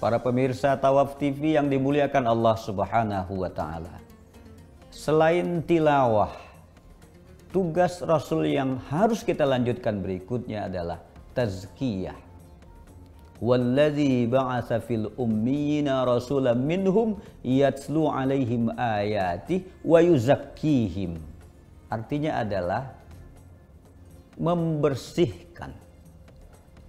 para pemirsa Tawaf TV yang dimuliakan Allah Subhanahu wa Ta'ala. Selain tilawah, tugas Rasul yang harus kita lanjutkan berikutnya adalah tazkiyah. Walladzi ba'atsa fil ummiyina rasulan minhum yatslu 'alaihim ayati wa yuzakkihim. Artinya adalah membersihkan.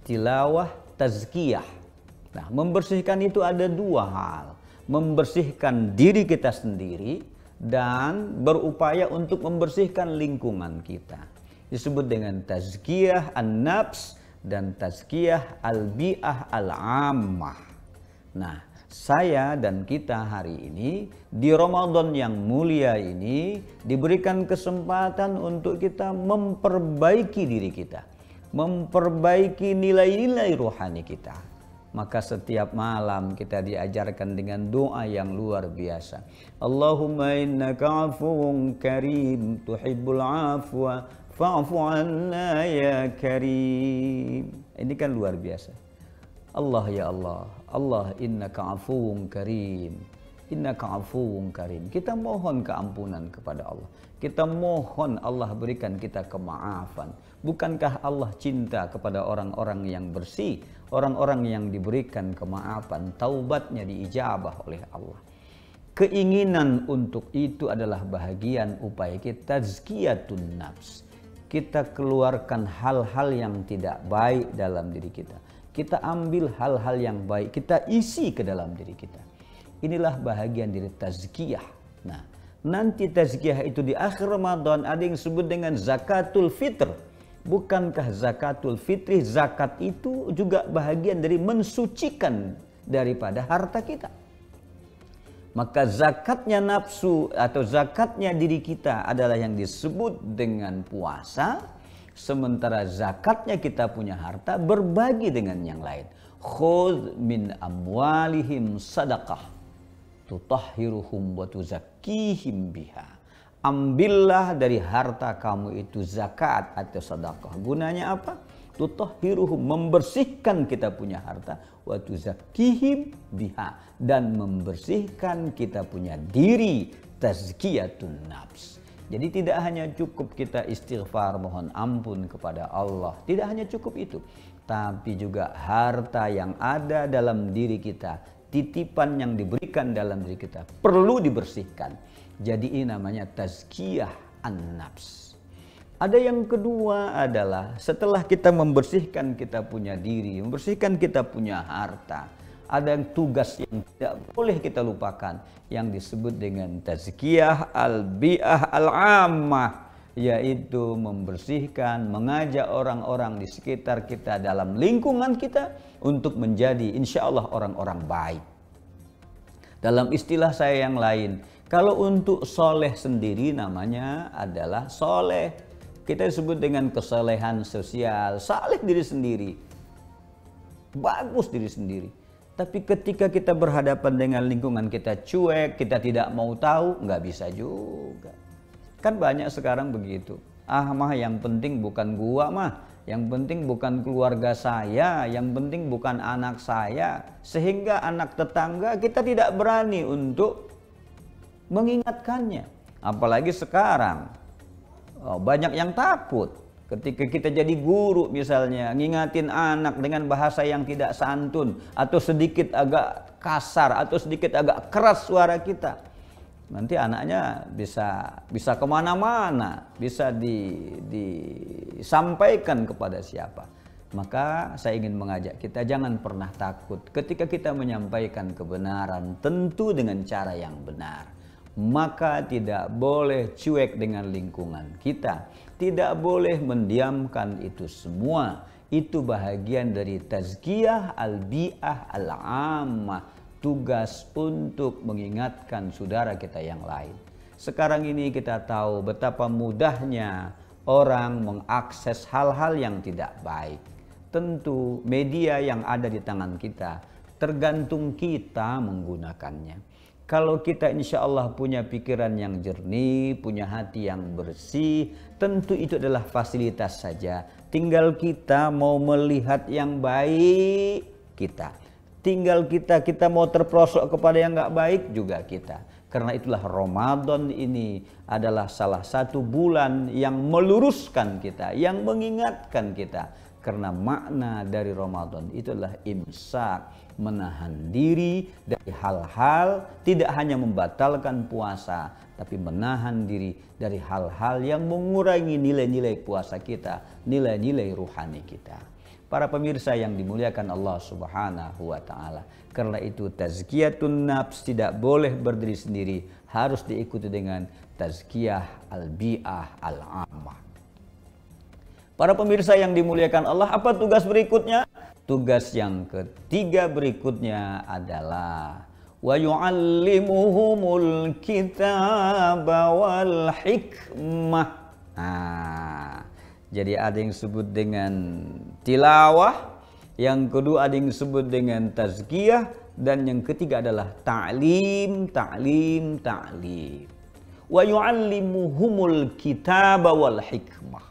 Tilawah, tazkiyah. Nah, membersihkan itu ada dua hal. Membersihkan diri kita sendiri dan berupaya untuk membersihkan lingkungan kita. Disebut dengan tazkiyah an-nafs dan tazkiyah al-bi'ah al-ammah. Nah, saya dan kita hari ini di Ramadan yang mulia ini diberikan kesempatan untuk kita memperbaiki diri kita, memperbaiki nilai-nilai rohani kita. Maka setiap malam kita diajarkan dengan doa yang luar biasa. Allahumma innaka afuwun karim tuhibbul afwa fa'fu anna ya karim. Ini kan luar biasa. Allah ya Allah, Allah innaka afuwun karim, innaka afuwun karim. Kita mohon keampunan kepada Allah. Kita mohon Allah berikan kita kemaafan. Bukankah Allah cinta kepada orang-orang yang bersih, orang-orang yang diberikan kemaafan, taubatnya diijabah oleh Allah. Keinginan untuk itu adalah bahagian upaya kita tazkiyatun nafs. Kita keluarkan hal-hal yang tidak baik dalam diri kita. Kita ambil hal-hal yang baik, kita isi ke dalam diri kita. Inilah bahagian dari tazkiyah. Nah, nanti tazkiyah itu di akhir Ramadan ada yang disebut dengan zakatul fitr. Bukankah zakatul fitri, zakat itu juga bahagian dari mensucikan daripada harta kita. Maka zakatnya nafsu atau zakatnya diri kita adalah yang disebut dengan puasa. Sementara zakatnya kita punya harta berbagi dengan yang lain. Khudh min amwalihim sadaqah tutahhiruhum wa tuzakkihim biha. Ambillah dari harta kamu itu zakat atau sedekah. Gunanya apa? Tutahhiruhum, membersihkan kita punya harta, wa tuzakkihim biha, dan membersihkan kita punya diri, tazkiyatun nafs. Jadi tidak hanya cukup kita istighfar mohon ampun kepada Allah, tidak hanya cukup itu, tapi juga harta yang ada dalam diri kita, titipan yang diberikan dalam diri kita perlu dibersihkan. Jadi ini namanya tazkiyah an-nafs. Ada yang kedua adalah setelah kita membersihkan kita punya diri, membersihkan kita punya harta, ada yang tugas yang tidak boleh kita lupakan yang disebut dengan tazkiyah al-bi'ah al-ammah, yaitu membersihkan, mengajak orang-orang di sekitar kita dalam lingkungan kita untuk menjadi insya Allah orang-orang baik. Dalam istilah saya yang lain, kalau untuk soleh sendiri namanya adalah soleh. Kita disebut dengan kesalehan sosial, saleh diri sendiri, bagus diri sendiri. Tapi ketika kita berhadapan dengan lingkungan kita cuek, kita tidak mau tahu, nggak bisa juga. Kan banyak sekarang begitu. Ah mah yang penting bukan gua mah, yang penting bukan keluarga saya, yang penting bukan anak saya. Sehingga anak tetangga kita tidak berani untuk mengingatkannya. Apalagi sekarang banyak yang takut. Ketika kita jadi guru misalnya, ngingatin anak dengan bahasa yang tidak santun, atau sedikit agak kasar, atau sedikit agak keras suara kita, nanti anaknya bisa kemana-mana, bisa disampaikan kepada siapa. Maka saya ingin mengajak kita jangan pernah takut ketika kita menyampaikan kebenaran, tentu dengan cara yang benar. Maka tidak boleh cuek dengan lingkungan kita, tidak boleh mendiamkan itu semua. Itu bahagian dari tazkiyah al-bi'ah al-ammah, tugas untuk mengingatkan saudara kita yang lain. Sekarang ini kita tahu betapa mudahnya orang mengakses hal-hal yang tidak baik. Tentu media yang ada di tangan kita, tergantung kita menggunakannya. Kalau kita insya Allah punya pikiran yang jernih, punya hati yang bersih, tentu itu adalah fasilitas saja. Tinggal kita mau melihat yang baik kita. tinggal kita mau terperosok kepada yang nggak baik juga kita. Karena itulah Ramadan ini adalah salah satu bulan yang meluruskan kita, yang mengingatkan kita. Karena makna dari Ramadan itu adalah imsak, menahan diri dari hal-hal, tidak hanya membatalkan puasa, tapi menahan diri dari hal-hal yang mengurangi nilai-nilai puasa kita, nilai-nilai ruhani kita. Para pemirsa yang dimuliakan Allah Subhanahu wa Ta'ala, karena itu tazkiyatun nafs tidak boleh berdiri sendiri, harus diikuti dengan tazkiyah al-bi'ah al-ammah. Para pemirsa yang dimuliakan Allah, apa tugas berikutnya? Tugas yang ketiga berikutnya adalah wa yu'allimuhumul kitaba wal hikmah. Jadi ada yang disebut dengan tilawah, yang kedua ada yang disebut dengan tazkiyah, dan yang ketiga adalah ta'lim. Wa yu'allimuhumul kitaba wal hikmah.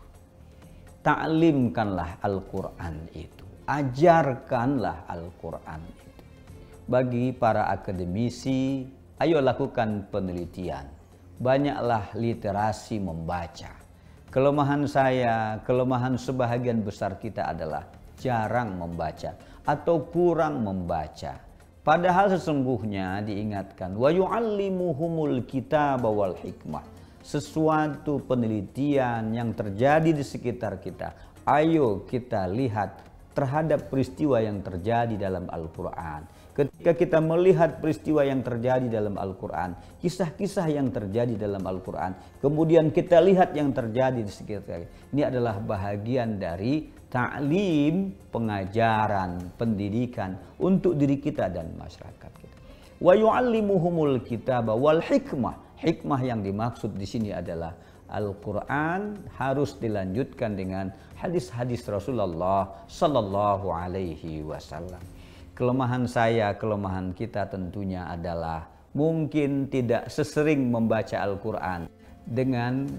Ta'limkanlah Al-Quran itu, ajarkanlah Al-Quran itu. Bagi para akademisi, ayo lakukan penelitian, banyaklah literasi membaca. Kelemahan saya, kelemahan sebahagian besar kita adalah jarang membaca atau kurang membaca. Padahal sesungguhnya diingatkan wa yu'allimuhumul kitaba wal hikmah. Sesuatu penelitian yang terjadi di sekitar kita, ayo kita lihat terhadap peristiwa yang terjadi dalam Al-Quran. Ketika kita melihat peristiwa yang terjadi dalam Al-Quran, kisah-kisah yang terjadi dalam Al-Quran, kemudian kita lihat yang terjadi di sekitar kita, ini adalah bahagian dari ta'lim, pengajaran, pendidikan untuk diri kita dan masyarakat kita. Wa yu'allimuhumul kitaba wal hikmah. Hikmah yang dimaksud di sini adalah Al-Quran harus dilanjutkan dengan hadis-hadis Rasulullah Sallallahu Alaihi Wasallam. Kelemahan saya, kelemahan kita tentunya adalah mungkin tidak sesering membaca Al-Quran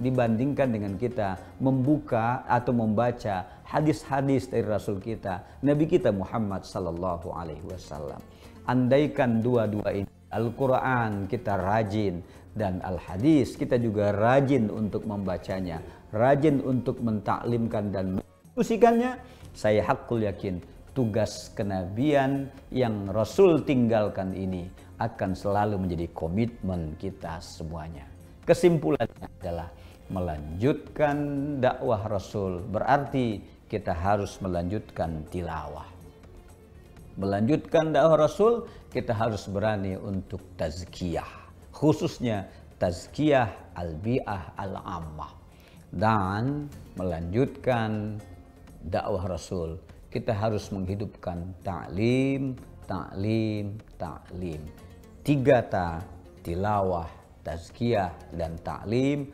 dibandingkan dengan kita membuka atau membaca hadis-hadis dari Rasul kita, Nabi kita Muhammad Sallallahu Alaihi Wasallam. Andaikan dua-dua ini, Al-Quran kita rajin dan Al-Hadis kita juga rajin untuk membacanya, rajin untuk mentaklimkan dan mendiskusikannya, saya hakul yakin tugas kenabian yang Rasul tinggalkan ini akan selalu menjadi komitmen kita semuanya. Kesimpulannya adalah melanjutkan dakwah Rasul berarti kita harus melanjutkan tilawah. Melanjutkan dakwah Rasul, kita harus berani untuk tazkiyah, khususnya tazkiyah al-bi'ah al-ammah. Dan melanjutkan dakwah Rasul, kita harus menghidupkan ta'lim. Tiga ta, tilawah, tazkiyah, dan ta'lim,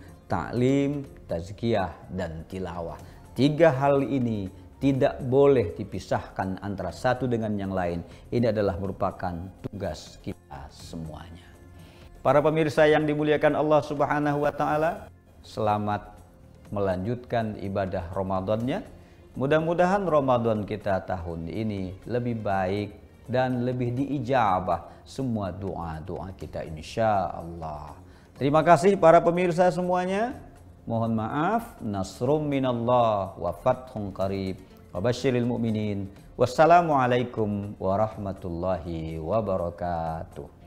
tazkiyah, dan tilawah. Tiga hal ini tidak boleh dipisahkan antara satu dengan yang lain. Ini adalah merupakan tugas kita semuanya. Para pemirsa yang dimuliakan Allah Subhanahu wa Ta'ala, selamat melanjutkan ibadah Ramadannya. Mudah-mudahan Ramadan kita tahun ini lebih baik dan lebih diijabah semua doa-doa kita insya Allah. Terima kasih para pemirsa semuanya. Mohon maaf, nasrum minallah wa fathun qarib wa basyiril mu'minin. Wassalamualaikum warahmatullahi wabarakatuh.